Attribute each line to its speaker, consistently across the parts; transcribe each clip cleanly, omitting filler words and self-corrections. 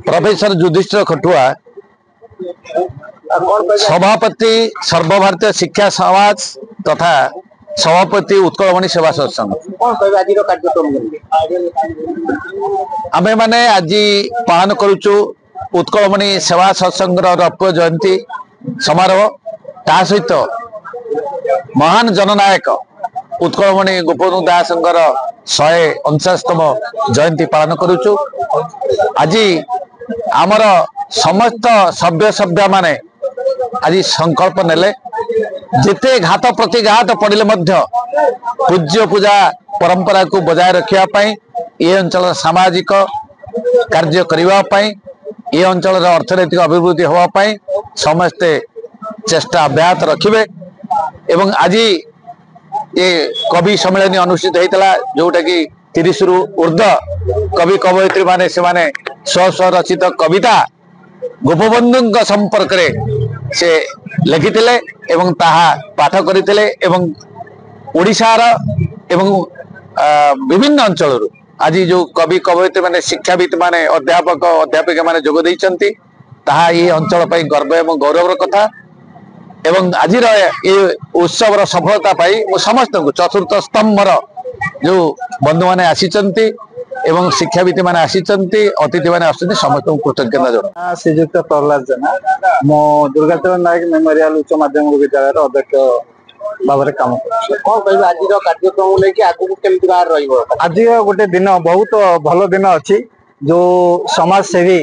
Speaker 1: Professor Yudhishthir Khatua सभापति सर्वभारतीय शिक्षा समाज तथा सभापति उत्कलमणि सेवा सत्संग आम मैंने आज पालन करुचु उत्कलमणि सेवा सत्संग रौप्य जयंती समारोह ता सहित महान जननायक उत्कलमणि गोपबंधु दासंकर 149तम जयंती पालन करुचु। आज आमर समस्त सभ्य सभ्य माने आज संकल्प नेले जिते घात प्रतिघात पड़े पूज्य पूजा परंपरा को बजाय रखा ये अंचल सामाजिक कार्य करने ये अंचल अर्थनैतिक अभिवृद्धि होगापाई समस्ते चेष्टा अब्याहत रखिबे। एवं आज ये कवि सम्मेलन अनुष्ठित होता जोटा कि 30 रु ऊर्ध कवि कवयित्री माने से माने स्व स्व रचित कविता गोपबंधु संपर्क से लिखिथिले एवं ताहा पाठ करथिले एवं ओडिशार एवं विभिन्न अंचल आज जो कवि कवयित्री माने शिक्षाविद माने अध्यापक अध्यापिका माने जोग दैछंती ताहा ये अंचल पई गर्व एवं गौरवर कथा। एवं आज ये उत्सव सफलता पाई समस्त को चतुर्थ स्तंभर जो बंधु मैंने आसीचंती एवं शिक्षाविद मैंने आसीचंती अतिथि मैंने आसुचंती समस्त कृतज्ञता जनाऊँ।
Speaker 2: श्रीजुक्त प्रहलाद जेना मो दुर्गाचरण नायक मेमोरियल उच्च माध्यमिक विद्यालय अध्यक्ष भाव में काम कर
Speaker 3: आज कार्यक्रम लेकिन आगू केमती बाहर
Speaker 2: आज गोटे दिन बहुत भल दिन अच्छी जो समाजसेवी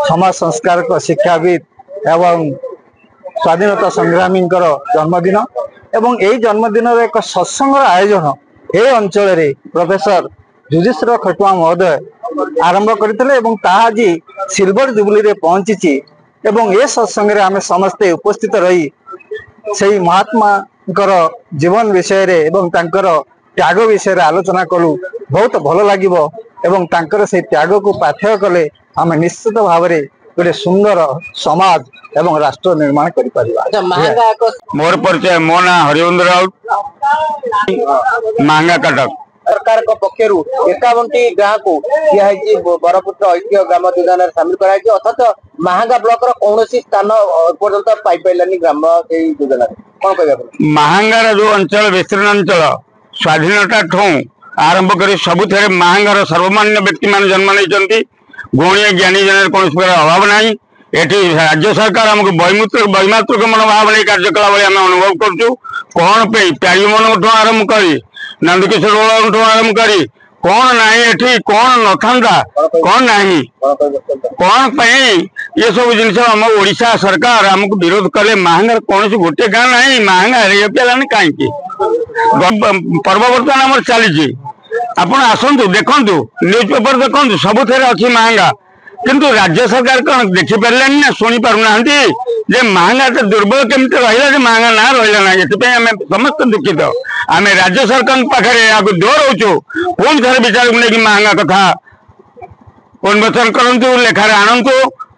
Speaker 2: समाज संस्कारक शिक्षाविद एवं स्वाधीनता संग्रामी जन्मदिन एवं यही जन्मदिन एक सत्संग आयोजन ए अंचल प्रोफेसर युधिष्ठिर खटुआ महोदय आरंभ करते आज सिल्वर जुबली रे पहुंची एवं ए सत्संग आम समस्ते उपस्थित रही से महात्मा जीवन विषय रे एवं त्याग विषय रे आलोचना कलु बहुत भल लगिबो एवं तांकर से त्याग को पाथेय कले आम निश्चित भाव में गोटे सुंदर समाज एवं राष्ट्र निर्माण करिपारिबा।
Speaker 4: मोर परिचय मो ना हरिवंद्र राउत महंगा कटक
Speaker 3: सरकार पक्षर 51टी गाँ को दिखाई बरपुत्र ऐतिह्य ग्राम योजन सामिल कराई अर्थात महंगा ब्लॉक कौन स्थान पर्यंत पाइपारानी ग्राम योजना कौन कह
Speaker 4: महंगार जो अंचल विस्तीर्ण अंचल स्वाधीनता ठू आरंभ कर सबुथ महंगार सर्वमान्य व्यक्ति मान जन्म नहीं गुणीय ज्ञानी जन कौन अभाव ना एटी राज्य सरकार आमको वैमात्रिक मनोभाव नहीं कार्यकला आम अनुभव करुँ कौन पे प्यारी मन आरंभ कर नंदकिशोर आरंभ कर कौन ना एठी कौन नथा कौन ना कौन ये सब जिन आम ओडिशा सरकार आमको विरोध कले महंगार कौन गोटे गाँ ना महंगा रेलानी कहीं पर्व बर्तमान आम चली आप आसतु देखु न्यूज पेपर देखु सबुथ अच्छी महंगा किंतु राज्य सरकार कौन देखिपारे ना शुणी पारना जे महंगा तो दुर्बल केमती रहा महंगा ना रहा ना ये आम समस्त दुखित आम राज्य सरकार पाखे आपको दोहराऊँ पुणी थे विचार को लेकिन महंगा कथा उन्मोचन करूँ लेखार आणतु